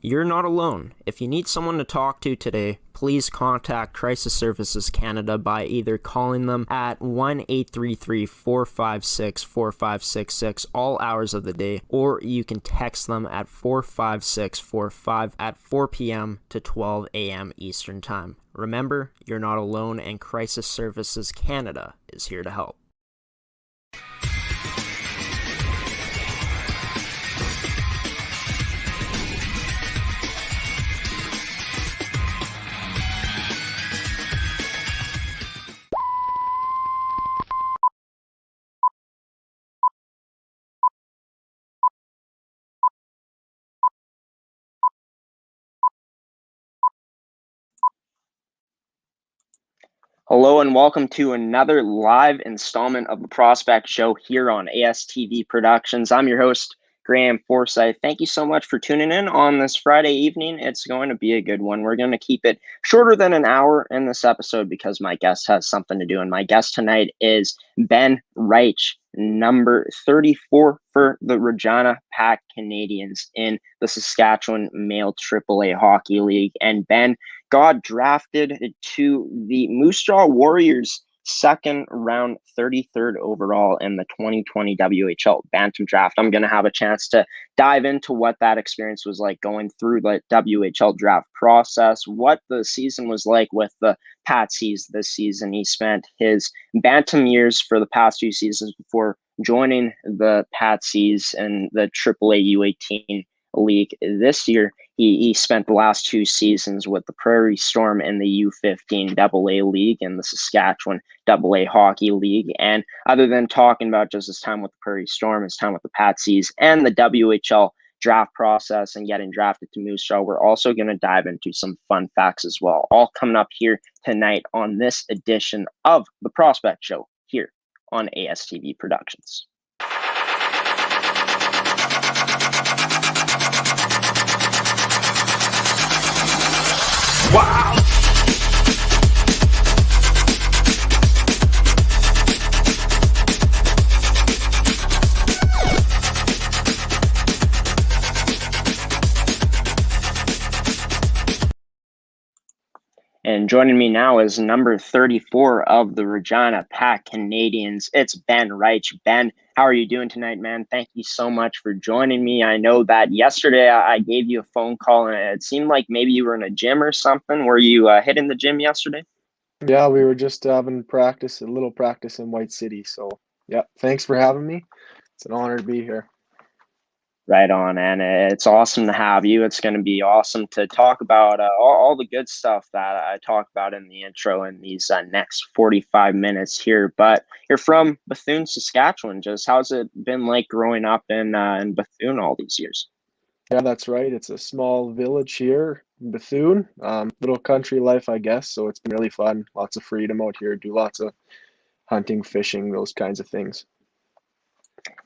You're not alone. If you need someone to talk to today, please contact Crisis Services Canada by either calling them at 1-833-456-4566 all hours of the day, or you can text them at 45645 at 4 p.m. to 12 a.m. Eastern Time. Remember, you're not alone, and Crisis Services Canada is here to help. Hello and welcome to another live installment of the Prospect Show here on ASTV Productions. I'm your host, Graham Forsyth. Thank you so much for tuning in on this Friday evening. It's going to be a good one. We're going to keep it shorter than an hour in this episode because my guest has something to do. And my guest tonight is Ben Riche, number 34 for the Regina Pack Canadians in the Saskatchewan Male AAA Hockey League. And Ben got drafted to the Moose Jaw Warriors second round, 33rd overall in the 2020 WHL Bantam Draft. I'm going to have a chance to dive into what that experience was like going through the WHL draft process, what the season was like with the Patsies this season. He spent his Bantam years for the past few seasons before joining the Patsies and the AAA U18 League this year. He spent the last two seasons with the Prairie Storm in the U15 AA League and the Saskatchewan AA Hockey League. And other than talking about just his time with the Prairie Storm, his time with the Patsies, and the WHL draft process and getting drafted to Moose Jaw, we're also going to dive into some fun facts as well. All coming up here tonight on this edition of the Prospect Show here on ASTV Productions. Wow! And joining me now is number 34 of the Regina Pack Canadians. It's Ben Riche. Ben, how are you doing tonight, man? Thank you so much for joining me. I know that yesterday I gave you a phone call and it seemed like maybe you were in a gym or something. Were you hitting the gym yesterday? Yeah, we were just having a little practice in White City. So, yeah, thanks for having me. It's an honor to be here. Right on, and it's awesome to have you. It's going to be awesome to talk about all the good stuff that I talked about in the intro in these next 45 minutes here. But you're from Bethune, Saskatchewan. Just how's it been like growing up in Bethune all these years? Yeah, that's right. It's a small village here in Bethune. Little country life, I guess. So it's been really fun. Lots of freedom out here. Do lots of hunting, fishing, those kinds of things.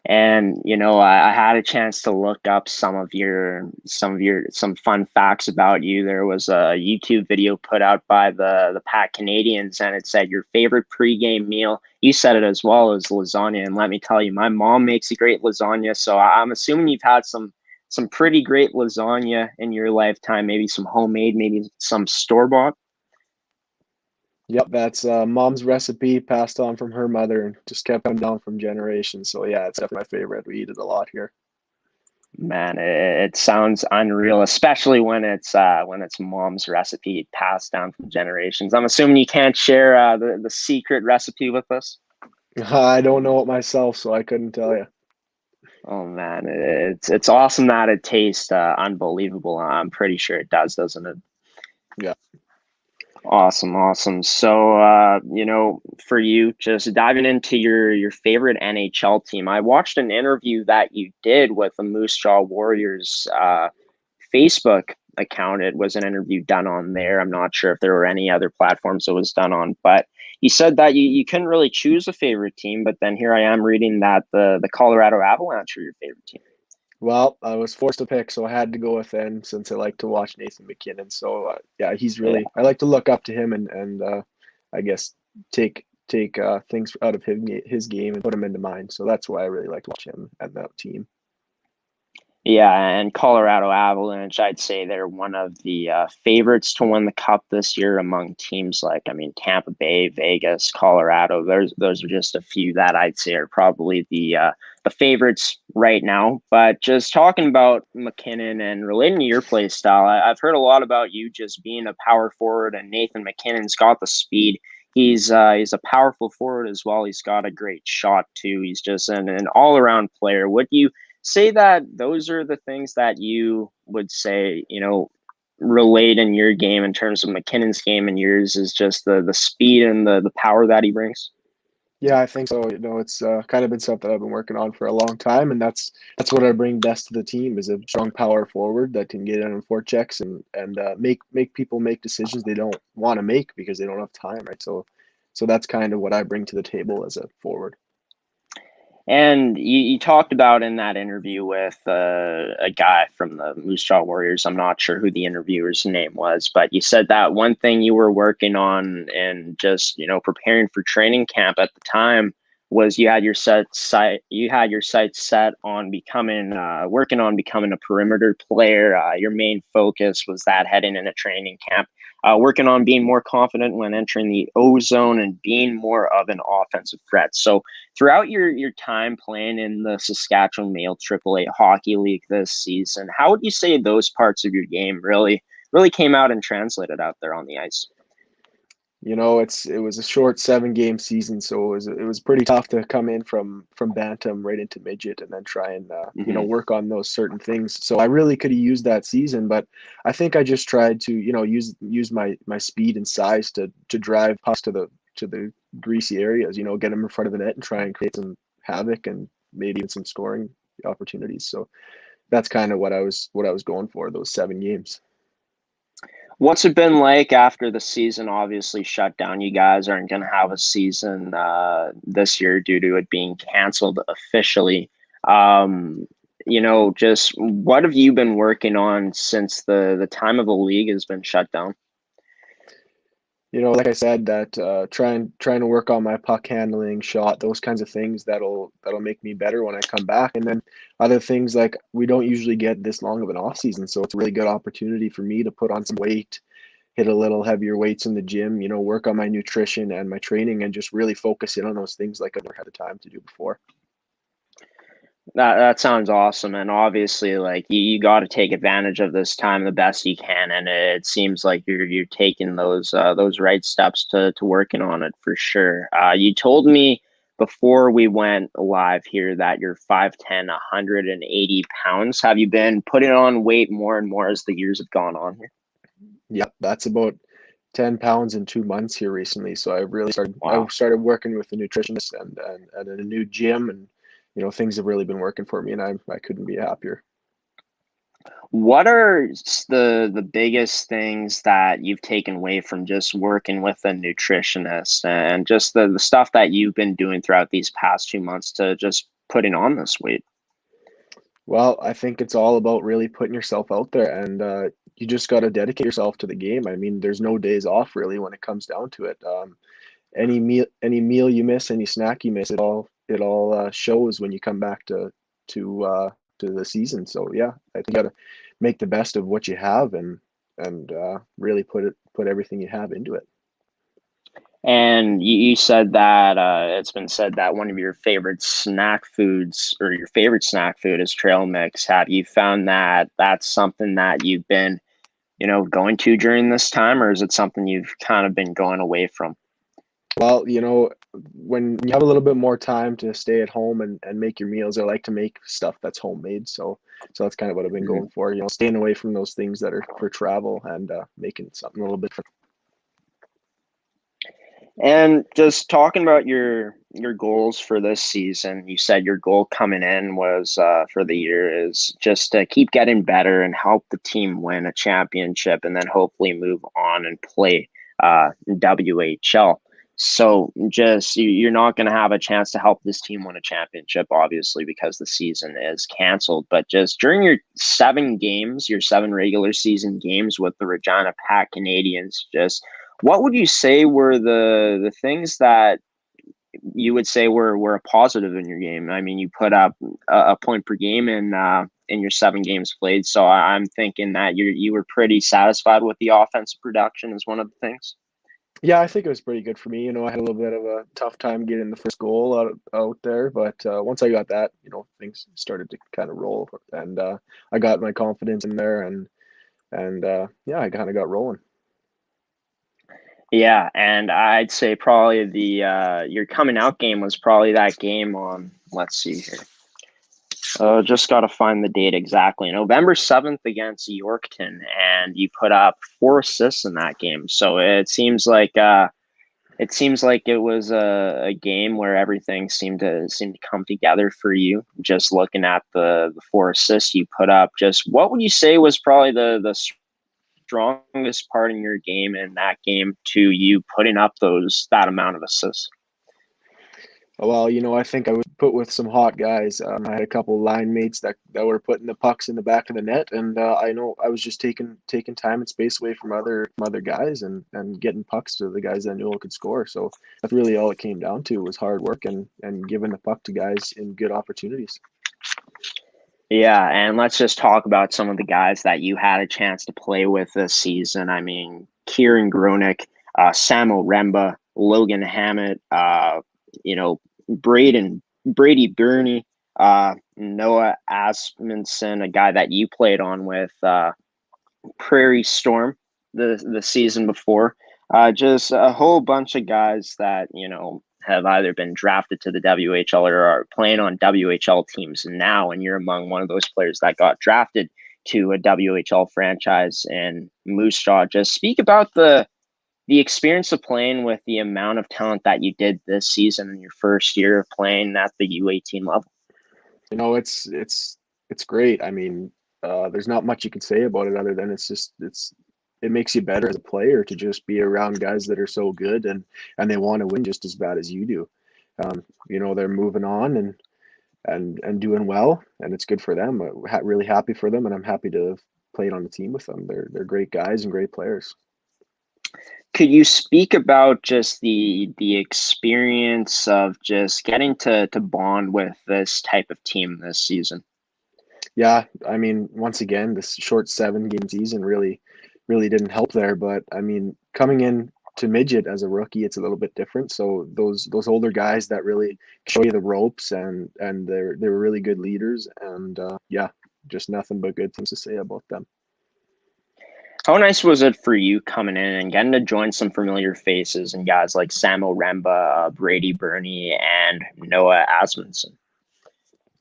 And I had a chance to look up some fun facts about you. There was a YouTube video put out by the Pack Canadians, and it said your favorite pregame meal. You said it as well as lasagna, and let me tell you, my mom makes a great lasagna. So I'm assuming you've had some pretty great lasagna in your lifetime. Maybe some homemade, maybe some store bought. Yep, that's mom's recipe passed on from her mother and just kept coming down from generations. So yeah, it's definitely my favorite. We eat it a lot here. Man, it sounds unreal, especially when it's mom's recipe passed down from generations. I'm assuming you can't share the secret recipe with us. I don't know it myself, so I couldn't tell you. Oh man, it's awesome that it tastes unbelievable. I'm pretty sure it does, doesn't it? Yeah. Awesome. So, for you, just diving into your favorite NHL team, I watched an interview that you did with the Moose Jaw Warriors Facebook account. It was an interview done on there. I'm not sure if there were any other platforms it was done on, but you said that you couldn't really choose a favorite team, but then here I am reading that the Colorado Avalanche are your favorite team. Well, I was forced to pick, so I had to go with them since I like to watch Nathan MacKinnon. So yeah, he's really I like to look up to him and I guess take things out of his game and put them into mine. So that's why I really like to watch him and that team. Yeah, and Colorado Avalanche, I'd say they're one of the favorites to win the cup this year among teams like, I mean, Tampa Bay, Vegas, Colorado. Those are just a few that I'd say are probably the favorites right now. But just talking about McKinnon and relating to your play style, I've heard a lot about you just being a power forward, and Nathan McKinnon's got the speed. He's a powerful forward as well. He's got a great shot too. He's just an all around player. Would you say that those are the things that you would say, relate in your game in terms of McKinnon's game and yours is just the speed and the power that he brings? Yeah, I think so. It's kind of been something I've been working on for a long time, and that's what I bring best to the team is a strong power forward that can get in on forechecks and make people make decisions they don't want to make because they don't have time, right? So that's kind of what I bring to the table as a forward. And you talked about in that interview with a guy from the Moose Jaw Warriors. I'm not sure who the interviewer's name was, but you said that one thing you were working on and just preparing for training camp at the time was you had your sights set on becoming working on becoming a perimeter player. Your main focus was that heading into training camp. Working on being more confident when entering the O zone and being more of an offensive threat. So throughout your time playing in the Saskatchewan Male AAA Hockey League this season, how would you say those parts of your game really came out and translated out there on the ice? It was a short 7-game season, so it was pretty tough to come in from bantam right into midget and then try and work on those certain things. So I really could have used that season, but I think I just tried to use my speed and size to drive pucks to the greasy areas. Get them in front of the net and try and create some havoc and maybe even some scoring opportunities. So that's kind of what I was going for those 7 games. What's it been like after the season obviously shut down? You guys aren't going to have a season this year due to it being canceled officially. Just what have you been working on since the time of the league has been shut down? Like I said, that trying to work on my puck handling, shot, those kinds of things that'll make me better when I come back. And then other things like we don't usually get this long of an off season, so it's a really good opportunity for me to put on some weight, hit a little heavier weights in the gym, work on my nutrition and my training, and just really focus in on those things like I never had the time to do before. That sounds awesome, and obviously, like you got to take advantage of this time the best you can, and it seems like you're taking those right steps to working on it for sure. You told me before we went live here that you're 5'10", 180 pounds. Have you been putting on weight more and more as the years have gone on here? Yep, that's about 10 pounds in 2 months here recently. So I really started. Wow. I started working with a nutritionist and in a new gym, and things have really been working for me, and I couldn't be happier. What are the biggest things that you've taken away from just working with a nutritionist and just the stuff that you've been doing throughout these past 2 months to just putting on this weight? Well, I think it's all about really putting yourself out there, and you just got to dedicate yourself to the game. I mean, there's no days off really when it comes down to it. Any meal you miss, any snack you miss, it all shows when you come back to the season. So yeah, I think you got to make the best of what you have and really put everything you have into it. And you said that it's been said that one of your favorite snack foods or your favorite snack food is trail mix. Have you found that that's something that you've been, going to during this time, or is it something you've kind of been going away from? Well, when you have a little bit more time to stay at home and make your meals, I like to make stuff that's homemade. So that's kind of what I've been going for, staying away from those things that are for travel and making something a little bit different. And just talking about your goals for this season, you said your goal coming in was for the year is just to keep getting better and help the team win a championship, and then hopefully move on and play WHL. So just you're not going to have a chance to help this team win a championship, obviously, because the season is canceled. But just during your 7 games, your 7 regular season games with the Regina Pack Canadians, just what would you say were the things that you would say were a positive in your game? I mean, you put up a point per game in in your 7 games played. So I'm thinking that you were pretty satisfied with the offensive production is one of the things. Yeah, I think it was pretty good for me. You know, I had a little bit of a tough time getting the first goal out there, but once I got that, you know, things started to kind of roll, and I got my confidence in there, and yeah, I kind of got rolling. Yeah, and I'd say probably your coming out game was probably that game on, let's see here. Just got to find the date exactly. November 7th against Yorkton, and you put up 4 assists in that game. So it seems like it was a game where everything seemed to come together for you. Just looking at the 4 assists you put up, just what would you say was probably the strongest part in your game in that game to you putting up that amount of assists? Well, you know, I think I was put with some hot guys. I had a couple line mates that were putting the pucks in the back of the net, and I know I was just taking time and space away from other guys and getting pucks to the guys that I knew could score. So that's really all it came down to, was hard work and giving the puck to guys in good opportunities. Yeah, and let's just talk about some of the guys that you had a chance to play with this season. I mean, Kieran Gronick, Samuel Remba, Logan Hammett, you know, Brady Burney, Noah Asmundsson, a guy that you played on with Prairie Storm the season before. Just a whole bunch of guys that, you know, have either been drafted to the WHL or are playing on WHL teams now, and you're among one of those players that got drafted to a WHL franchise in Moose Jaw. Just speak about the experience of playing with the amount of talent that you did this season in your first year of playing at the U18 level. You know, it's great. I mean, there's not much you can say about it other than it makes you better as a player to just be around guys that are so good and they want to win just as bad as you do. You know, they're moving on and doing well, and it's good for them. I'm really happy for them, and I'm happy to have played on the team with them. They're great guys and great players. Could you speak about just the experience of just getting to bond with this type of team this season? Yeah, I mean, once again, this short 7-game season really didn't help there. But I mean, coming in to midget as a rookie, it's a little bit different. So those older guys that really show you the ropes, and they're really good leaders, and yeah, just nothing but good things to say about them. How nice was it for you coming in and getting to join some familiar faces and guys like Samuel Remba, Brady Burney, and Noah Asmundsson?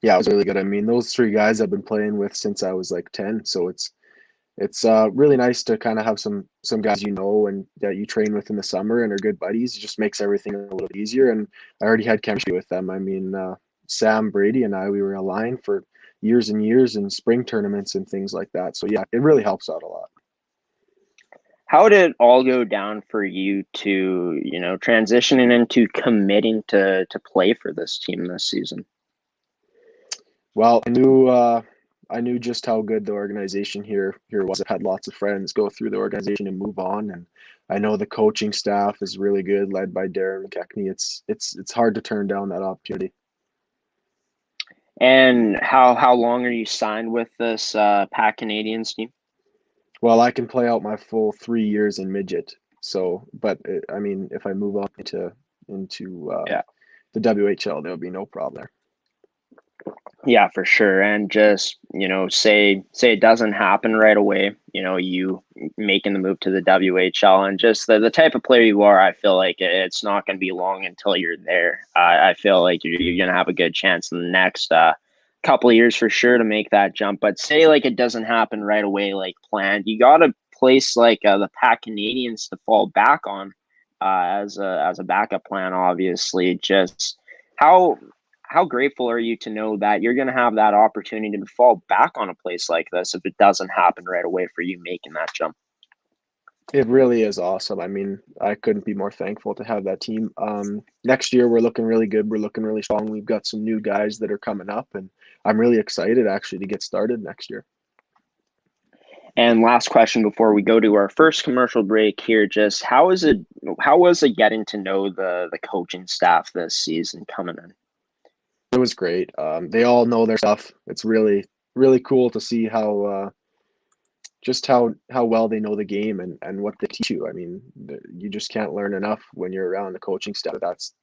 Yeah, it was really good. I mean, those 3 guys I've been playing with since I was like 10, so it's really nice to kind of have some guys you know and that you train with in the summer and are good buddies. It just makes everything a little easier, and I already had chemistry with them. I mean, Sam, Brady, and we were aligned for years and years in spring tournaments and things like that. So yeah, it really helps out a lot. How did it all go down for you to, you know, transitioning into committing to play for this team this season? Well, I knew just how good the organization here was. I've had lots of friends go through the organization and move on, and I know the coaching staff is really good, led by Darren McKechnie. It's hard to turn down that opportunity. And how long are you signed with this Pac Canadians team? Well, I can play out my full 3 years in midget. So, but I mean, if I move up into Yeah. the WHL, there'll be no problem there. Yeah, for sure. And just, you know, say it doesn't happen right away, you know, you making the move to the WHL, and just the type of player you are, I feel like it's not going to be long until you're there. I feel like you're going to have a good chance in the next couple of years for sure to make that jump. But say like it doesn't happen right away like planned, you got a place like the Pac Canadians to fall back on as a backup plan, obviously. Just how grateful are you to know that you're going to have that opportunity to fall back on a place like this if it doesn't happen right away for you making that jump? It really is awesome. I mean, I couldn't be more thankful to have that team. Next year, we're looking really good. We're looking really strong. We've got some new guys that are coming up, and I'm really excited actually to get started next year. And last question before we go to our first commercial break here, just how was it getting to know the coaching staff this season coming in? It was great. They all know their stuff. It's really really cool to see how just how well they know the game and what they teach you. I mean, you just can't learn enough when you're around the coaching staff that's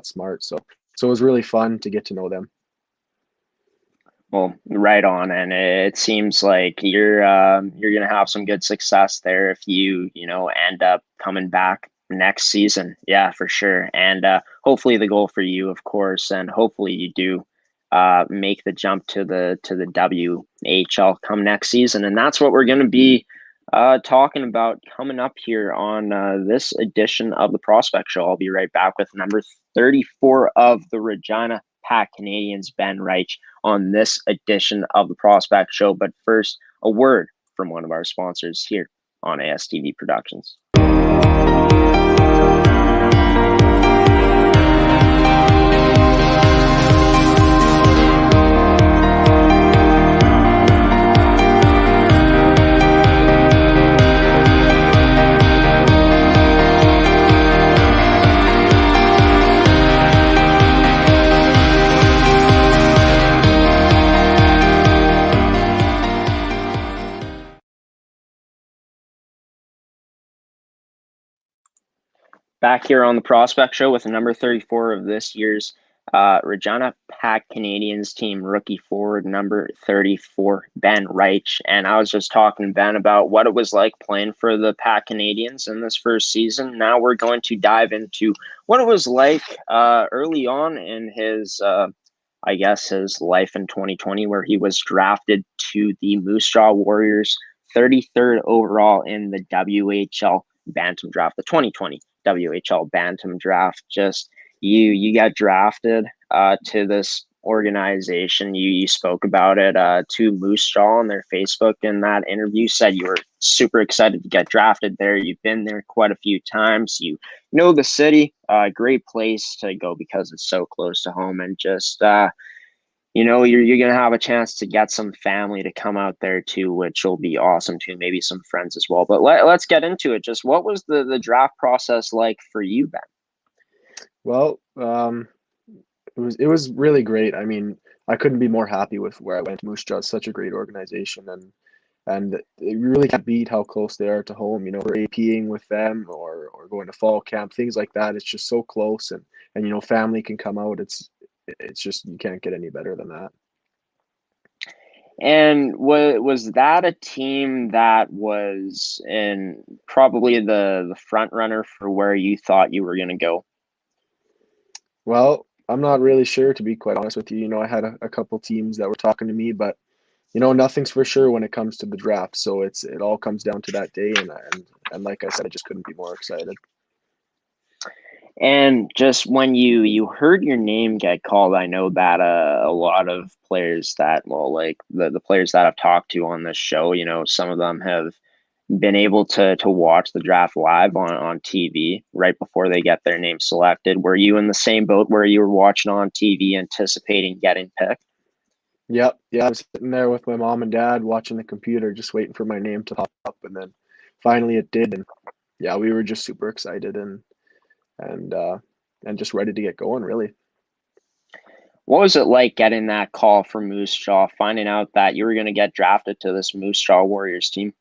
smart. So it was really fun to get to know them. Well, right on, and it seems like you're gonna have some good success there if you end up coming back next season. Yeah, for sure. And hopefully the goal for you, of course, and hopefully you do make the jump to the WHL come next season, and that's what we're gonna be talking about coming up here on this edition of the Prospect Show. I'll be right back with number 34 of the Regina Pack Canadians, Ben Riche, on this edition of the Prospect Show. But first, a word from one of our sponsors here on ASTV Productions. Back here on the Prospect Show with number 34 of this year's Regina Pack Canadians team, rookie forward number 34, Ben Riche. And I was just talking to Ben about what it was like playing for the Pack Canadians in this first season. Now we're going to dive into what it was like early on in his his life in 2020, where he was drafted to the Moose Jaw Warriors, 33rd overall in the WHL Bantam Draft, the 2020 WHL Bantam Draft. Just you got drafted to this organization. You spoke about it to Moose Jaw on their Facebook in that interview. Said you were super excited to get drafted there. You've been there quite a few times. You know the city, great place to go because it's so close to home, and just you're going to have a chance to get some family to come out there too, which will be awesome too. Maybe some friends as well. But let's get into it. Just what was the draft process like for you, Ben? Well, it was really great. I mean, I couldn't be more happy with where I went. Moose Jaw is such a great organization, and you really can't beat how close they are to home. We're APing with them or going to fall camp, things like that. It's just so close, and family can come out. It's just, you can't get any better than that. And was that a team that was in probably the front runner for where you thought you were going to go? Well, I'm not really sure, to be quite honest with you. I had a couple teams that were talking to me, but nothing's for sure when it comes to the draft. So it all comes down to that day, and like I said, I just couldn't be more excited. And just when you heard your name get called, I know that a lot of players that, like the players that I've talked to on this show, some of them have been able to watch the draft live on TV right before they get their name selected. Were you in the same boat where you were watching on TV anticipating getting picked? Yep. Yeah, I was sitting there with my mom and dad watching the computer, just waiting for my name to pop up, and then finally it did. And yeah, we were just super excited and just ready to get going, really. What was it like getting that call from Moose Jaw, finding out that you were going to get drafted to this Moose Jaw Warriors team?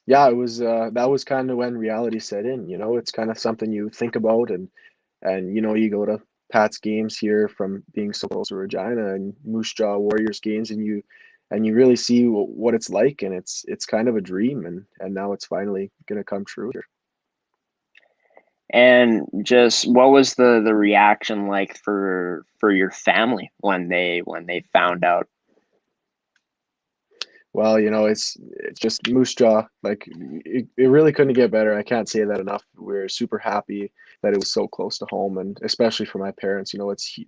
Yeah, it was that was kind of when reality set in. It's kind of something you think about, and you go to Pat's games here from being so close to Regina, and Moose Jaw Warriors games, and you really see what it's like, and it's kind of a dream, and now it's finally going to come true here. And just what was the reaction like for your family when they found out? Well, it's just Moose Jaw. Like, it really couldn't get better. I can't say that enough. We're super happy that it was so close to home, and especially for my parents.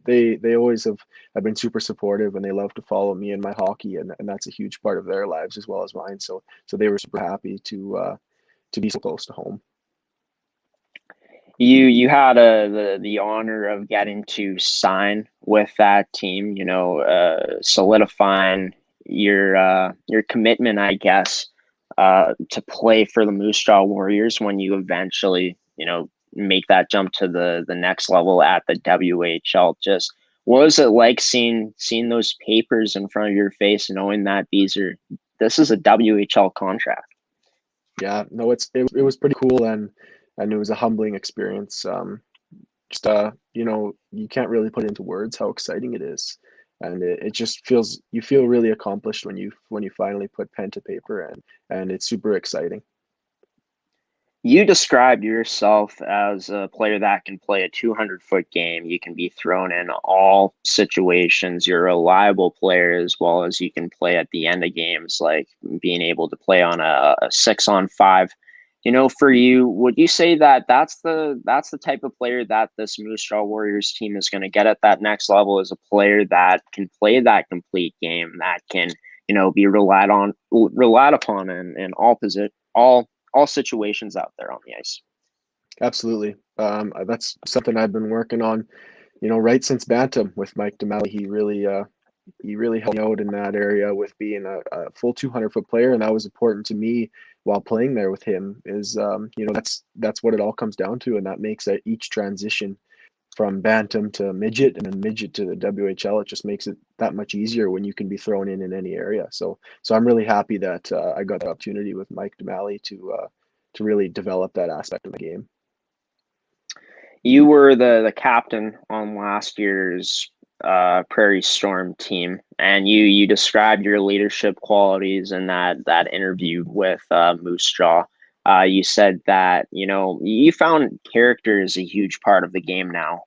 They always have been super supportive, and they love to follow me and my hockey, and that's a huge part of their lives as well as mine. So they were super happy to be so close to home. You had the honor of getting to sign with that team, solidifying your commitment, I guess, to play for the Moose Jaw Warriors when you eventually, make that jump to the next level at the WHL. Just What was it like seeing those papers in front of your face, knowing that this is a WHL contract? Yeah, no, it was pretty cool, and it was a humbling experience. Just you can't really put into words how exciting it is, and it just feels you feel really accomplished when you finally put pen to paper, and it's super exciting. You described yourself as a player that can play a 200-foot game. You can be thrown in all situations. You're a reliable player, as well as you can play at the end of games, like being able to play on a 6-on-5. For you, would you say that that's the type of player that this Moose Jaw Warriors team is going to get at that next level, is a player that can play that complete game, that can, be relied upon in all situations out there on the ice? Absolutely. That's something I've been working on, right since Bantam with Mike DeMelli. He really helped me out in that area with being a full 200-foot player, and that was important to me while playing there with him. Is that's what it all comes down to, and that makes each transition from Bantam to midget and then midget to the WHL. It just makes it that much easier when you can be thrown in any area. So I'm really happy that I got the opportunity with Mike DeMelli to really develop that aspect of the game. You were the captain on last year's Prairie Storm team, and you described your leadership qualities in that interview with Moose Jaw. You said that you found character is a huge part of the game now.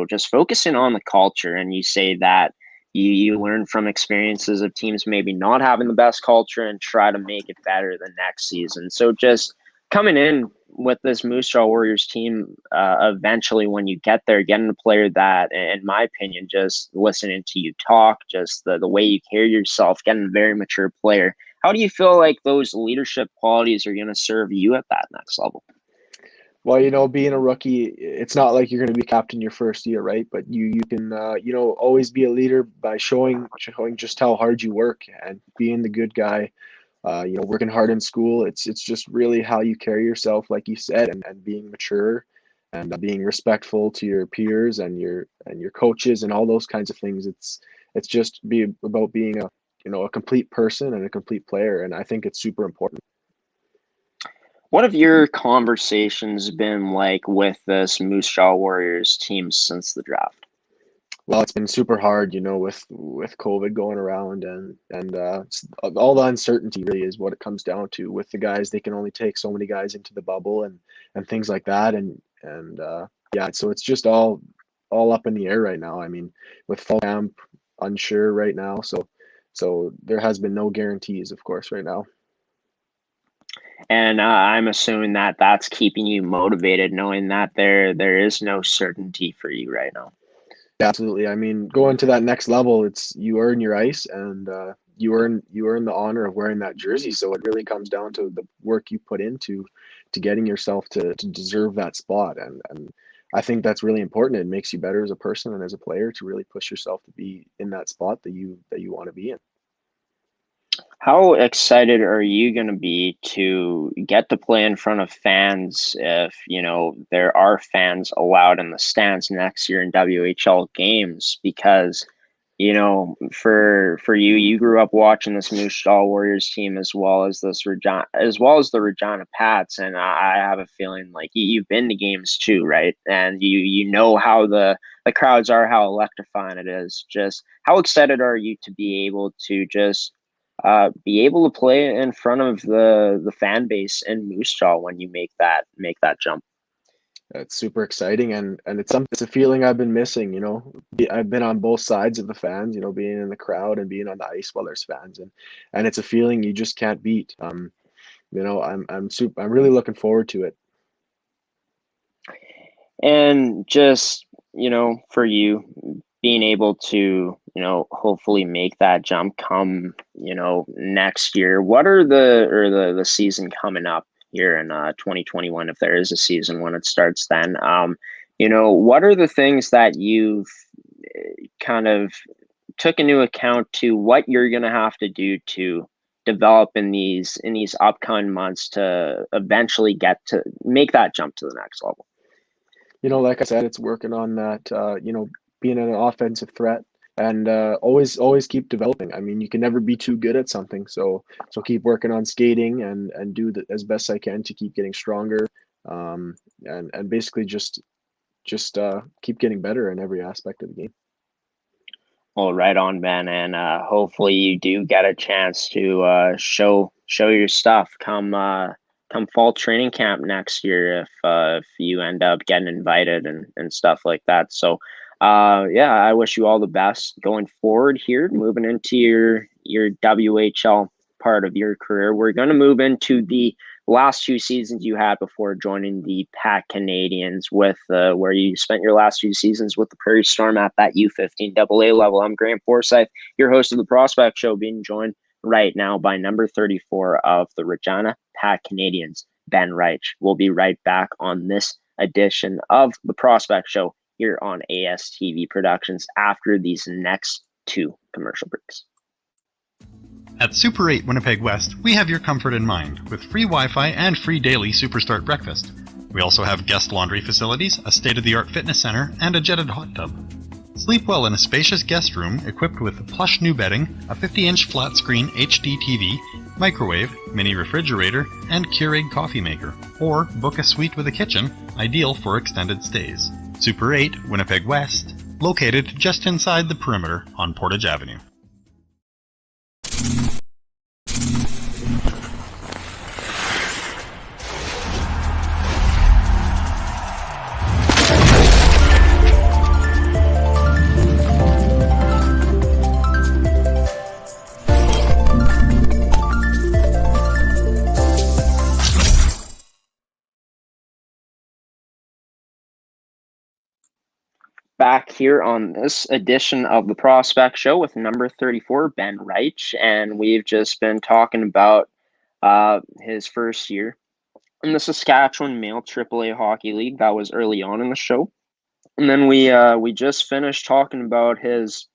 Just focusing on the culture, and you say that you learn from experiences of teams maybe not having the best culture and try to make it better the next season. So just coming in with this Moose Jaw Warriors team, eventually when you get there, getting a player that, in my opinion, just listening to you talk, just the way you carry yourself, getting a very mature player. How do you feel like those leadership qualities are going to serve you at that next level? Well, being a rookie, it's not like you're going to be captain your first year, right? But you can, always be a leader by showing just how hard you work and being the good guy. Working hard in school. It's just really how you carry yourself, like you said, and being mature and being respectful to your peers and your coaches and all those kinds of things. It's just about being a complete person and a complete player, and I think it's super important. What have your conversations been like with this Moose Jaw Warriors team since the draft? Well, it's been super hard, with COVID going around and all the uncertainty really is what it comes down to with the guys. They can only take so many guys into the bubble and things like that, and yeah, so it's just all up in the air right now. I mean, with fall camp unsure right now, so there has been no guarantees, of course, right now. And I'm assuming that that's keeping you motivated, knowing that there is no certainty for you right now. Yeah, absolutely. I mean, going to that next level, it's you earn your ice, and you earn the honor of wearing that jersey. So it really comes down to the work you put into to getting yourself to deserve that spot, and I think that's really important. It makes you better as a person and as a player to really push yourself to be in that spot that you want to be in. How excited are you going to be to get to play in front of fans if, there are fans allowed in the stands next year in WHL games? Because, for you, you grew up watching this Moose Jaw Warriors team as well as the Regina Pats, and I have a feeling like you've been to games too, right? And you know how the crowds are, how electrifying it is. Just how excited are you to be able to just be able to play in front of the fan base in Moose Jaw when you make that jump? It's super exciting, and it's a feeling I've been missing. I've been on both sides of the fans. Being in the crowd and being on the ice while there's fans, and it's a feeling you just can't beat. I'm really looking forward to it. And just, for you being able to, hopefully make that jump come, next year, what are the season coming up here in 2021, if there is a season when it starts then, what are the things that you've kind of took into account to what you're going to have to do to develop in these upcoming months to eventually get to make that jump to the next level? Like I said, it's working on that, being an offensive threat, and always keep developing. I mean, you can never be too good at something, so keep working on skating and do as best I can to keep getting stronger, and basically just keep getting better in every aspect of the game. Well, right on, Ben, and hopefully you do get a chance to show your stuff come fall training camp next year if you end up getting invited and stuff like that. So, yeah, I wish you all the best going forward here, moving into your WHL part of your career. We're going to move into the last 2 seasons you had before joining the Pat Canadians, with where you spent your last 2 seasons with the Prairie Storm at that U15 AA level. I'm Graham Forsyth, your host of the Prospect Show, being joined right now by number 34 of the Regina Pat Canadians, Ben Riche. We'll be right back on this edition of the Prospect Show here on ASTV Productions after these next 2 commercial breaks. At Super 8 Winnipeg West, we have your comfort in mind, with free Wi-Fi and free daily Superstart breakfast. We also have guest laundry facilities, a state-of-the-art fitness center, and a jetted hot tub. Sleep well in a spacious guest room equipped with plush new bedding, a 50-inch flat-screen HD TV, microwave, mini refrigerator, and Keurig coffee maker. Or book a suite with a kitchen, ideal for extended stays. Super 8 Winnipeg West, located just inside the perimeter on Portage Avenue. Back here on this edition of the Prospect Show with number 34, Ben Riche, and we've just been talking about his first year in the Saskatchewan Male AAA Hockey League. That was early on in the show, and then we just finished talking about his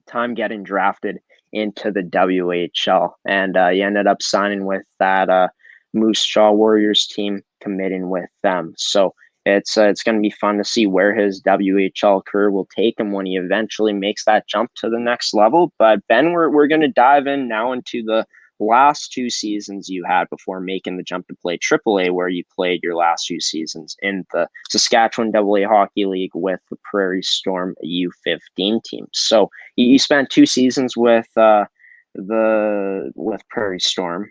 time getting drafted into the WHL, and he ended up signing with that Moose Jaw Warriors team, committing with them. So it's going to be fun to see where his WHL career will take him when he eventually makes that jump to the next level. But Ben, we're going to dive in now into the last 2 seasons you had before making the jump to play AAA, where you played your last 2 seasons in the Saskatchewan AA Hockey League with the Prairie Storm U15 team. So you spent 2 seasons with Prairie Storm.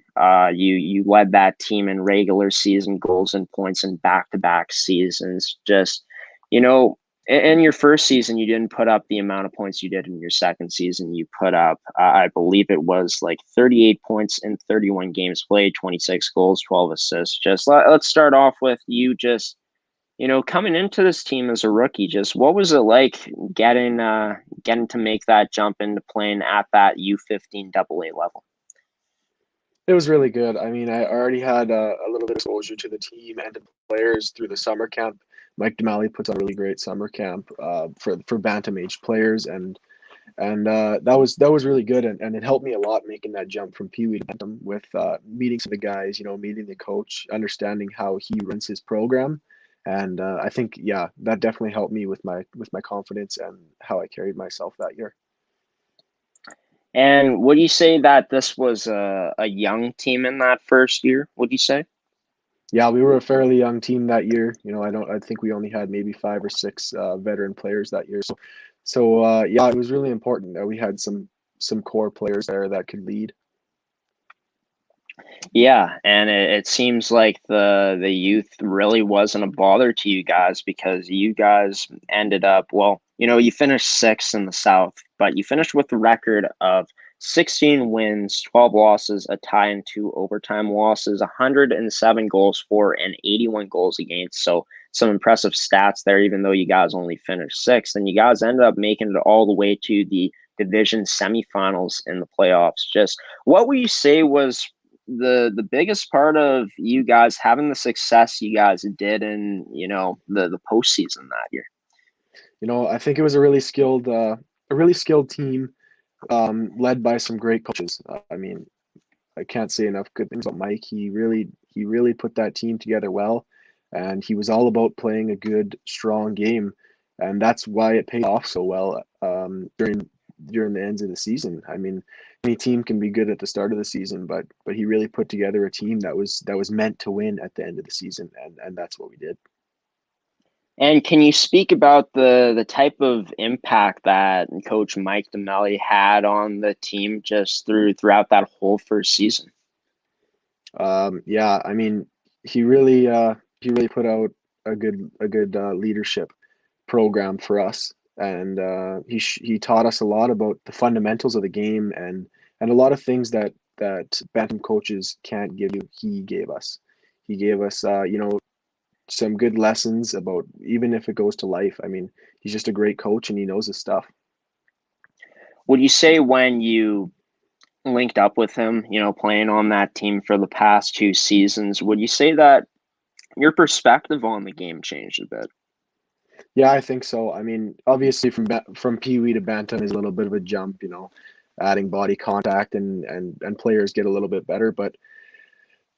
You led that team in regular season goals and points in back-to-back seasons. Just, in your first season, you didn't put up the amount of points you did in your second season. You put up, I believe it was like 38 points in 31 games played, 26 goals, 12 assists. Just let's start off with you just, coming into this team as a rookie. Just what was it like getting to make that jump into playing at that U15 AA level? It was really good. I mean, I already had a little bit of exposure to the team and the players through the summer camp. Mike DeMalley puts on a really great summer camp for bantam age players, and that was really good, and it helped me a lot making that jump from Pee Wee to bantam with meeting some of the guys, meeting the coach, understanding how he runs his program, and I think that definitely helped me with my confidence and how I carried myself that year. And would you say that this was a young team in that first year? Would you say? Yeah, we were a fairly young team that year. I think we only had maybe 5 or 6 veteran players that year. So it was really important that we had some core players there that could lead. Yeah, and it seems like the youth really wasn't a bother to you guys, because you guys ended up, you finished 6th in the South, but you finished with a record of 16 wins, 12 losses, a tie, and 2 overtime losses, 107 goals for, and 81 goals against. So some impressive stats there, even though you guys only finished 6th. And you guys ended up making it all the way to the division semifinals in the playoffs. Just what would you say was the biggest part of you guys having the success you guys did in the postseason that year? I think it was a really skilled team, led by some great coaches. I mean, I can't say enough good things about Mike. He really put that team together well, and he was all about playing a good, strong game. and that's why it paid off so well during the ends of the season. I mean, any team can be good at the start of the season, but he really put together a team that was meant to win at the end of the season, and that's what we did. And can you speak about the type of impact that Coach Mike DeMelli had on the team just throughout that whole first season? Yeah, I mean, he really put out a good leadership program for us, and he taught us a lot about the fundamentals of the game, and a lot of things that Bantam coaches can't give you. He gave us. He gave us, some good lessons about, even if it goes to life. I mean, he's just a great coach, and he knows his stuff. Would you say when you linked up with him, playing on that team for the past 2 seasons, would you say that your perspective on the game changed a bit? Yeah, I think so. I mean, obviously from Pee Wee to Bantam is a little bit of a jump, adding body contact and players get a little bit better. But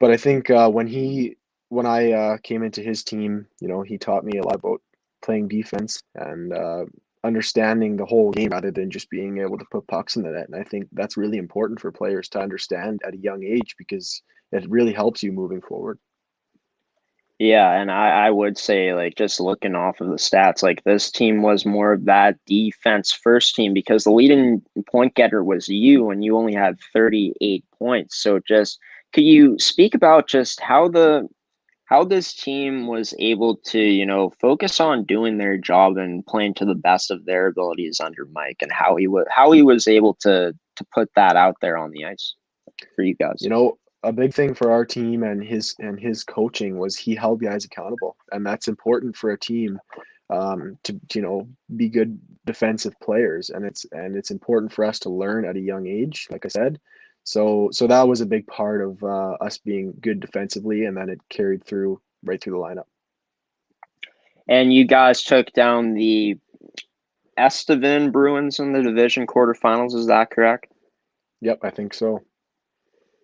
I think when I came into his team, he taught me a lot about playing defense and understanding the whole game rather than just being able to put pucks in the net. And I think that's really important for players to understand at a young age, because it really helps you moving forward. Yeah, and I would say, like, just looking off of the stats, like, this team was more of that defense first team, because the leading point getter was you, and you only had 38 points. So just could you speak about just how this team was able to, focus on doing their job and playing to the best of their abilities under Mike, and how he was able to put that out there on the ice for you guys? A big thing for our team and his coaching was he held guys accountable, and that's important for a team to be good defensive players, and it's important for us to learn at a young age, like I said. So that was a big part of us being good defensively, and then it carried through right through the lineup. And you guys took down the Estevan Bruins in the division quarterfinals, is that correct? Yep, I think so.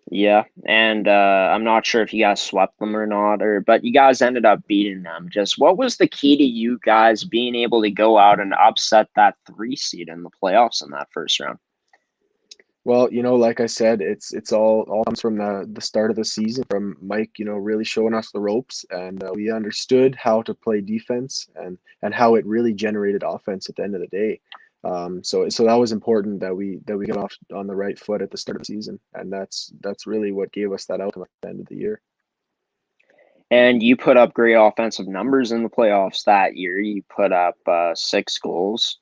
Yeah, and I'm not sure if you guys swept them or not, but you guys ended up beating them. Just what was the key to you guys being able to go out and upset that 3 seed in the playoffs in that first round? Well, like I said, it's all comes from the start of the season, from Mike, really showing us the ropes, and we understood how to play defense and how it really generated offense at the end of the day. So that was important that we got off on the right foot at the start of the season, and that's really what gave us that outcome at the end of the year. And you put up great offensive numbers in the playoffs that year. You put up 6 goals,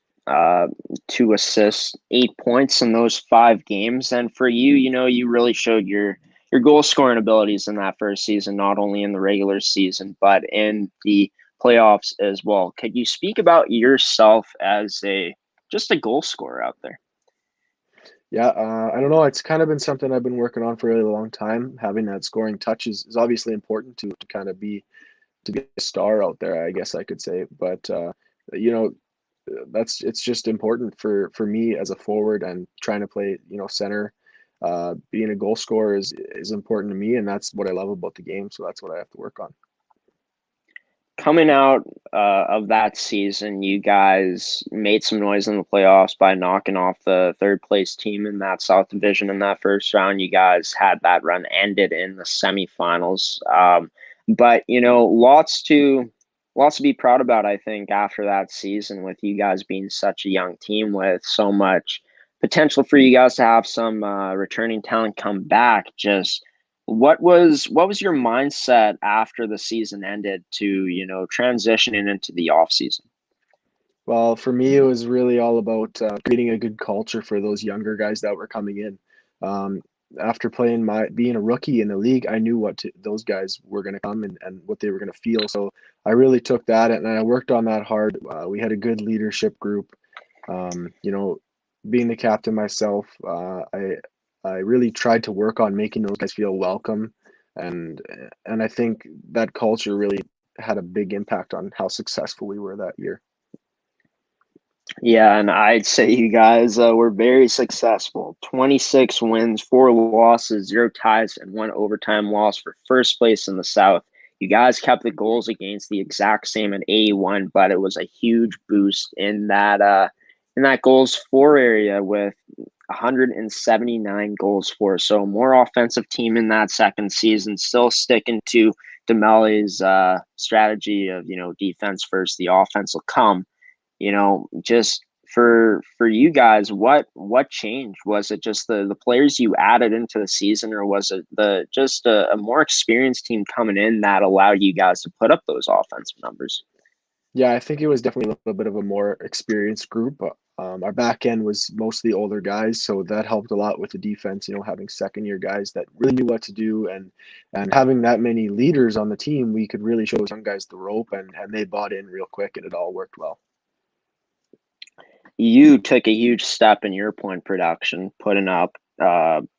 2 assists, 8 points in those 5 games. And for you, you really showed your goal scoring abilities in that first season, not only in the regular season, but in the playoffs as well. Could you speak about yourself as just a goal scorer out there? Yeah, I don't know. It's kind of been something I've been working on for a really long time. Having that scoring touch is obviously important to kind of be a star out there, I guess I could say. But it's just important for me as a forward and trying to play center. Being a goal scorer is important to me, and that's what I love about the game. So that's what I have to work on. Coming out of that season, you guys made some noise in the playoffs by knocking off the 3rd place team in that South Division in that first round. You guys had that run ended in the semifinals. But lots to be proud about, I think, after that season, with you guys being such a young team with so much potential for you guys to have some returning talent come back. Just what was your mindset after the season ended to transitioning into the off season? Well, for me, it was really all about creating a good culture for those younger guys that were coming in. After being a rookie in the league, I knew those guys were going to come and what they were going to feel. So I really took that and I worked on that hard. We had a good leadership group. Being the captain myself, I really tried to work on making those guys feel welcome, and I think that culture really had a big impact on how successful we were that year. Yeah, and I'd say you guys were very successful. 26 wins, 4 losses, 0 ties, and 1 overtime loss for first place in the South. You guys kept the goals against the exact same at A1, but it was a huge boost in that goals for area with 179 goals for. So more offensive team in that second season, still sticking to DeMelli's strategy of, defense first, the offense will come. Just for you guys, what changed? Was it just the players you added into the season, or was it just a more experienced team coming in that allowed you guys to put up those offensive numbers? Yeah, I think it was definitely a little bit of a more experienced group. Our back end was mostly older guys, so that helped a lot with the defense. Having second-year guys that really knew what to do, and having that many leaders on the team, we could really show young guys the rope, and they bought in real quick, and it all worked well. You took a huge step in your point production, putting up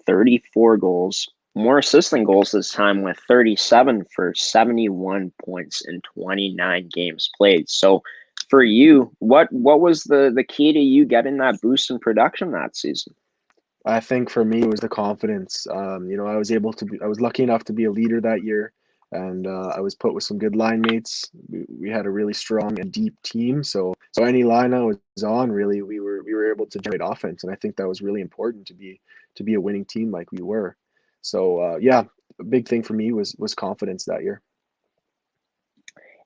34 goals, more assisting goals this time with 37 for 71 points in 29 games played. So for you, what was the key to you getting that boost in production that season? I think for me, it was the confidence. I was lucky enough to be a leader that year, and I was put with some good line mates. We had a really strong and deep team, so any line I was on, really, we were able to generate offense, and I think that was really important to be a winning team like we were. So yeah, a big thing for me was confidence that year.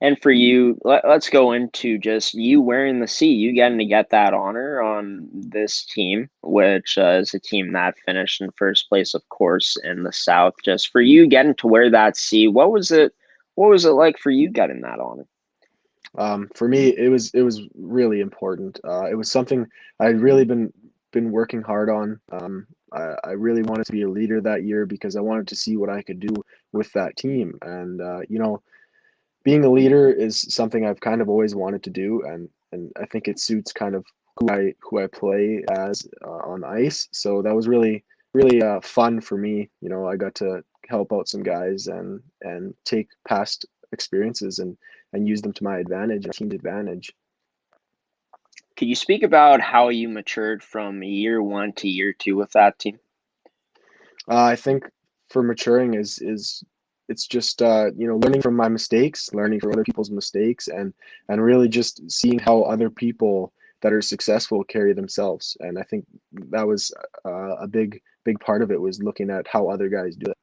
And for you, let's go into just you wearing the C, you getting to get that honor on this team, which is a team that finished in first place, of course, in the South. Just for you getting to wear that C, what was it like for you getting that honor? For me, it was really important. It was something I'd really been working hard on. I really wanted to be a leader that year because I wanted to see what I could do with that team. And being a leader is something I've kind of always wanted to do, and I think it suits kind of who I play as on ice. So that was really fun for me. I got to help out some guys and take past experiences and use them to my advantage, my team's advantage. Could you speak about how you matured from year one to year two with that team? I think for maturing is it's just learning from my mistakes, learning from other people's mistakes, and really just seeing how other people that are successful carry themselves. And I think that was a big part of it, was looking at how other guys do it.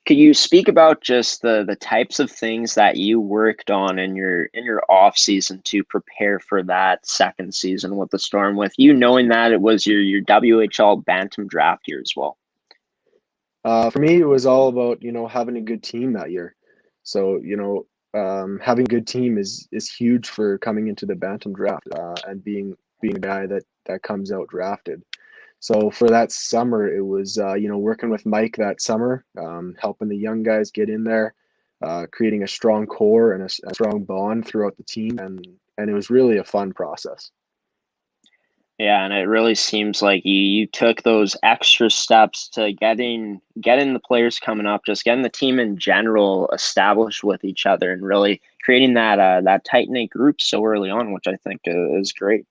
Could you speak about just the types of things that you worked on in your off season to prepare for that second season with the Storm, with you knowing that it was your WHL Bantam Draft year as well? For me, it was all about having a good team that year. So having a good team is huge for coming into the Bantam Draft and being a guy that comes out drafted. So for that summer, it was working with Mike that summer, helping the young guys get in there, creating a strong core and a strong bond throughout the team, and it was really a fun process. Yeah, and it really seems like you took those extra steps to getting the players coming up, just getting the team in general established with each other, and really creating that tight knit group so early on, which I think is great.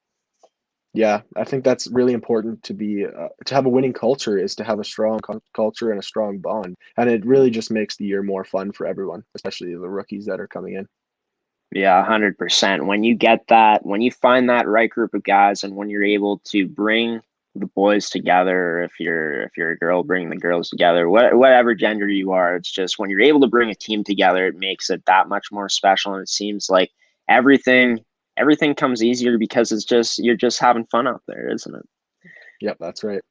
Yeah, I think that's really important to have a winning culture, is to have a strong culture and a strong bond, and it really just makes the year more fun for everyone, especially the rookies that are coming in. Yeah, 100%. When you get that, when you find that right group of guys, and when you're able to bring the boys together, if you're a girl, bring the girls together, whatever gender you are, it's just when you're able to bring a team together, it makes it that much more special. And it seems like everything comes easier because you're just having fun out there, isn't it? Yep, that's right.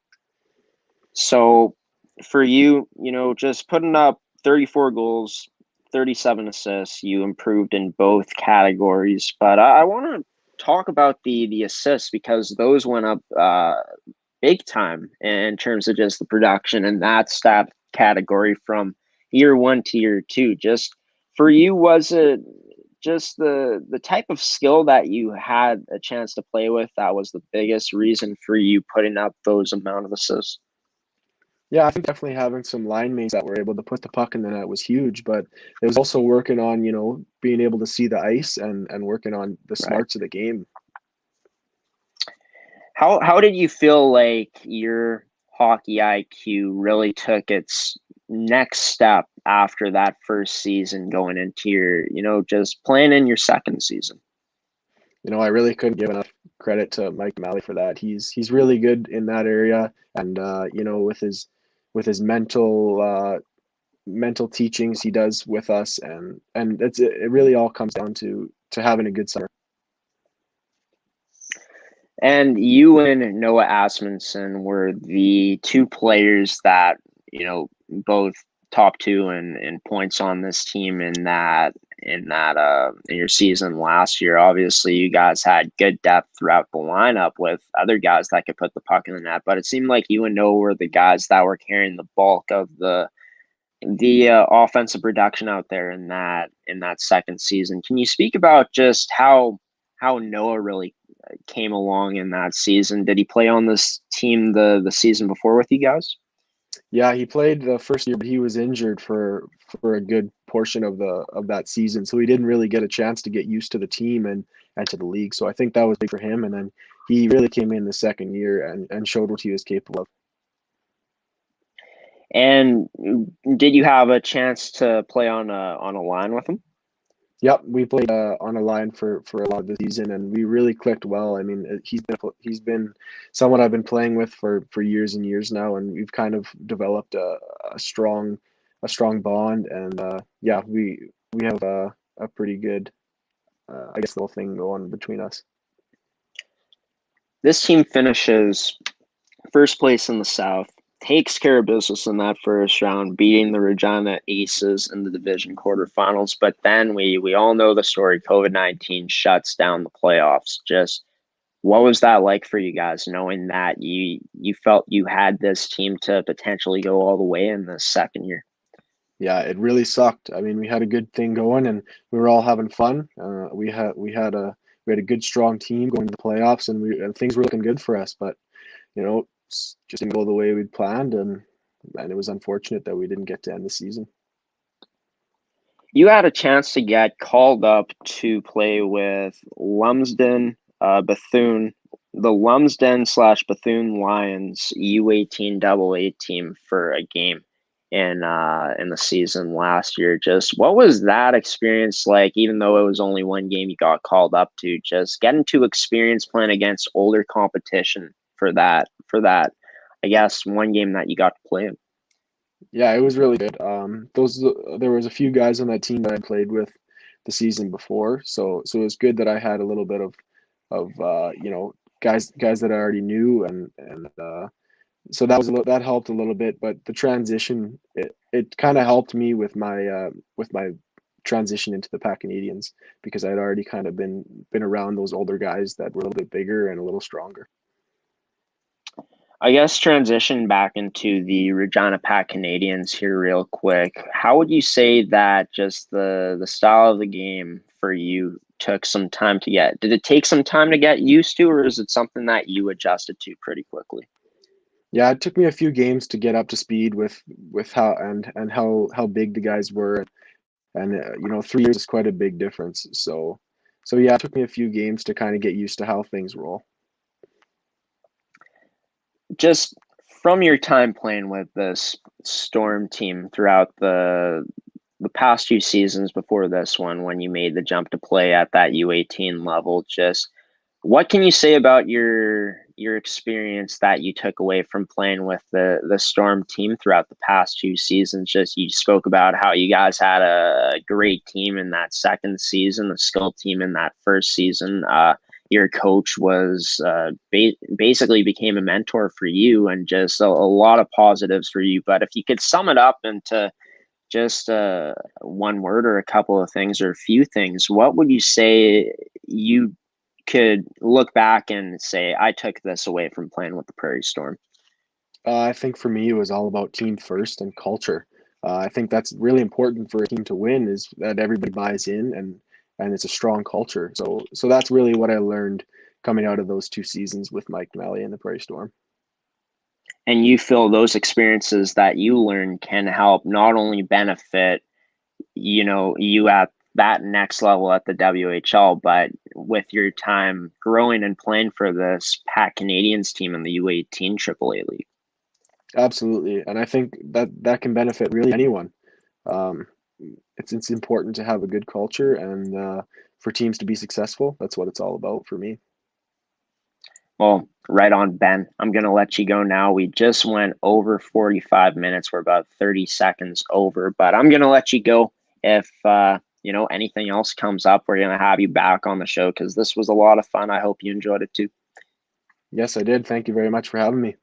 So for you, just putting up 34 goals, 37 assists, you improved in both categories. But I want to talk about the assists, because those went up big time in terms of just the production and that stat category from year one to year two. Just for you, was it just the type of skill that you had a chance to play with that was the biggest reason for you putting up those amount of assists? Yeah, I think definitely having some line mates that were able to put the puck in the net was huge, but it was also working on, being able to see the ice and working on the smarts of the game. How did you feel like your hockey IQ really took its next step after that first season going into your, just playing in your second season? I really couldn't give enough credit to Mike Malley for that. He's really good in that area, and with his mental teachings he does with us, and it really all comes down to having a good summer. And you and Noah Asmundsson were the two players that, both top two in points on this team in your season last year. Obviously, you guys had good depth throughout the lineup with other guys that could put the puck in the net, but it seemed like you and Noah were the guys that were carrying the bulk of the offensive production out there in that second season. Can you speak about just how Noah really came along in that season? Did he play on this team the season before with you guys? Yeah, he played the first year, but he was injured for a good portion of that season, so he didn't really get a chance to get used to the team and to the league. So I think that was big for him, and then he really came in the second year and showed what he was capable of. And did you have a chance to play on a line with him? Yep, we played on a line for a lot of the season, and we really clicked well. I mean, he's been someone I've been playing with for years and years now, and we've kind of developed a strong bond. And yeah, we have a pretty good, I guess, little thing going between us. This team finishes first place in the South, takes care of business in that first round, beating the Regina Aces in the division quarterfinals. But then we all know the story. COVID-19 shuts down the playoffs. Just what was that like for you guys, knowing that you felt you had this team to potentially go all the way in the second year? Yeah, it really sucked. I mean, we had a good thing going, and we were all having fun. We had a good, strong team going to the playoffs, and things were looking good for us. But just didn't go the way we'd planned, and it was unfortunate that we didn't get to end the season. You had a chance to get called up to play with Lumsden, Bethune, the Lumsden/Bethune Lions U18 AA team for a game in the season last year. Just what was that experience like? Even though it was only one game you got called up to, just getting to experience playing against older competition for that, I guess, one game that you got to play in. Yeah, it was really good. There was a few guys on that team that I played with the season before, so it was good that I had a little bit of guys that I already knew, and so that helped a little bit. But the transition, it kind of helped me with my transition into the Pac Canadians, because I'd already kind of been around those older guys that were a little bit bigger and a little stronger. I guess transition back into the Regina Pac Canadians here real quick. How would you say that just the style of the game for you took some time to get? Did it take some time to get used to, or is it something that you adjusted to pretty quickly? Yeah, it took me a few games to get up to speed with how how big the guys were, and 3 years is quite a big difference. So yeah, it took me a few games to kind of get used to how things roll. Just from your time playing with this Storm team throughout the past few seasons before this one, when you made the jump to play at that U18 level, just what can you say about your experience that you took away from playing with the Storm team throughout the past few seasons? Just you spoke about how you guys had a great team in that second season, a skilled team in that first season. Your coach was basically became a mentor for you, and just a lot of positives for you. But if you could sum it up into just one word or a couple of things or a few things, what would you say you could look back and say, I took this away from playing with the Prairie Storm? I think for me, it was all about team first and culture. I think that's really important for a team to win, is that everybody buys in, and it's a strong culture. So that's really what I learned coming out of those 2 seasons with Mike Malley and the Prairie Storm. And you feel those experiences that you learned can help not only benefit, you at that next level at the WHL, but with your time growing and playing for this Pac Canadians team in the U18 AAA league. Absolutely, and I think that can benefit really anyone. Um, it's important to have a good culture and for teams to be successful. That's what it's all about for me. Well, right on, Ben. I'm going to let you go now. We just went over 45 minutes. We're about 30 seconds over, but I'm going to let you go. If, anything else comes up, we're going to have you back on the show because this was a lot of fun. I hope you enjoyed it too. Yes, I did. Thank you very much for having me.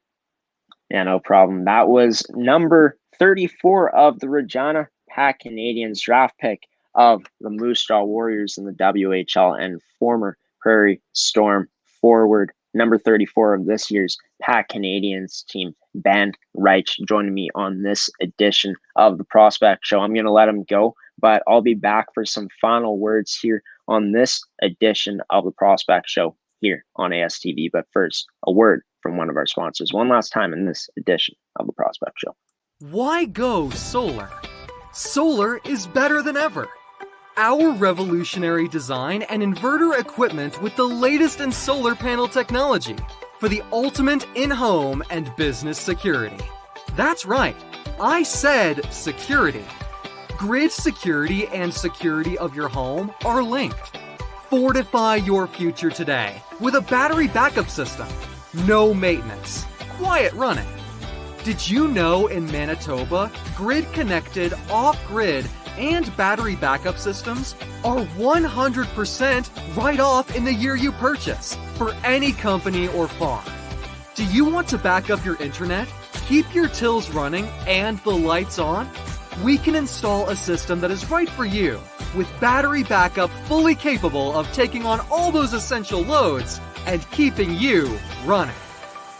Yeah, no problem. That was number 34 of the Regina Pack Canadians draft pick of the Moose Jaw Warriors in the WHL and former Prairie Storm forward, number 34 of this year's Pack Canadians team, Ben Riche, joining me on this edition of the Prospect Show. I'm going to let him go, but I'll be back for some final words here on this edition of the Prospect Show here on ASTV. But first, a word from one of our sponsors one last time in this edition of the Prospect Show. Why go solar? Solar is better than ever. Our revolutionary design and inverter equipment with the latest in solar panel technology for the ultimate in-home and business security. That's right, I said security. Grid security and security of your home are linked. Fortify your future today with a battery backup system. No maintenance, quiet running. Did you know in Manitoba, grid-connected, off-grid, and battery backup systems are 100% right off in the year you purchase for any company or farm? Do you want to back up your internet, keep your tills running, and the lights on? We can install a system that is right for you with battery backup fully capable of taking on all those essential loads and keeping you running.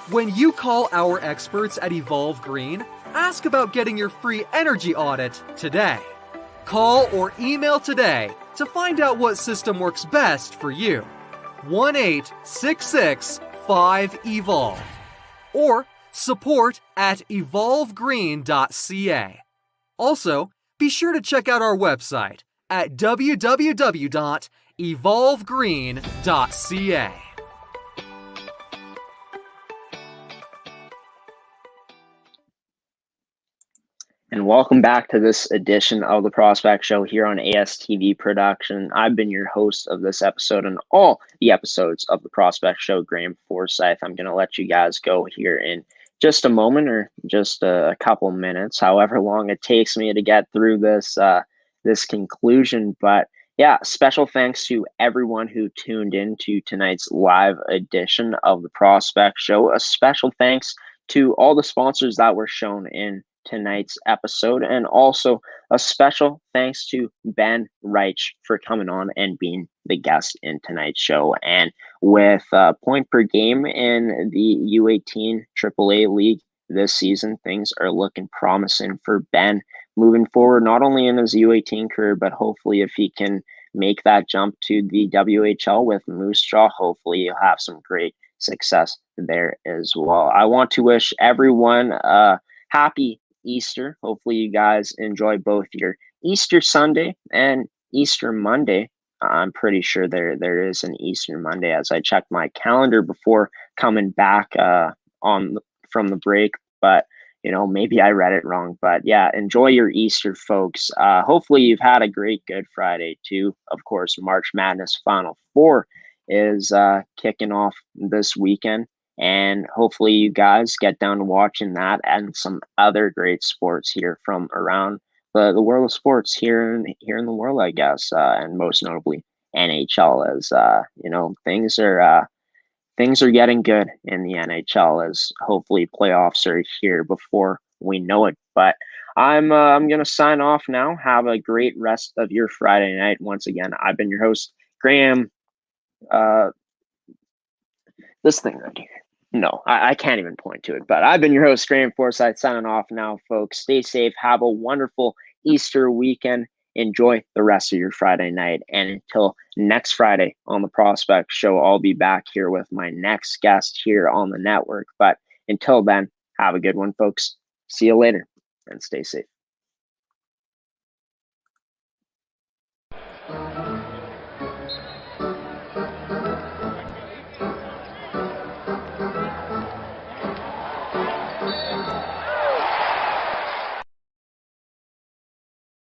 When you call our experts at Evolve Green, ask about getting your free energy audit today. Call or email today to find out what system works best for you. 1-866-5EVOLVE or support@evolvegreen.ca. Also, be sure to check out our website at www.evolvegreen.ca. And welcome back to this edition of the Prospect Show here on ASTV Production. I've been your host of this episode and all the episodes of the Prospect Show, Graham Forsyth. I'm going to let you guys go here in just a moment or just a couple minutes, however long it takes me to get through this conclusion. But yeah, special thanks to everyone who tuned in to tonight's live edition of the Prospect Show. A special thanks to all the sponsors that were shown in tonight's episode, and also a special thanks to Ben Riche for coming on and being the guest in tonight's show. And with point per game in the U18 AAA League this season, things are looking promising for Ben moving forward, not only in his U18 career, but hopefully if he can make that jump to the WHL with Moose Jaw, hopefully he'll have some great success there as well. I want to wish everyone a happy Easter. Hopefully you guys enjoy both your Easter Sunday and Easter Monday. I'm pretty sure there is an Easter Monday as I checked my calendar before coming back from the break, but maybe I read it wrong. But yeah, enjoy your Easter, folks. Hopefully you've had a great Good Friday too. Of course, March Madness Final Four is kicking off this weekend. And hopefully you guys get down to watching that and some other great sports here from around the world of sports here in the world, I guess, and most notably NHL. As things are getting good in the NHL as hopefully playoffs are here before we know it. But I'm gonna sign off now. Have a great rest of your Friday night. Once again, I've been your host, Graham. This thing right here. No, I can't even point to it, but I've been your host, Graham Forsyth, signing off now, folks. Stay safe. Have a wonderful Easter weekend. Enjoy the rest of your Friday night. And until next Friday on the Prospect Show, I'll be back here with my next guest here on the network. But until then, have a good one, folks. See you later and stay safe.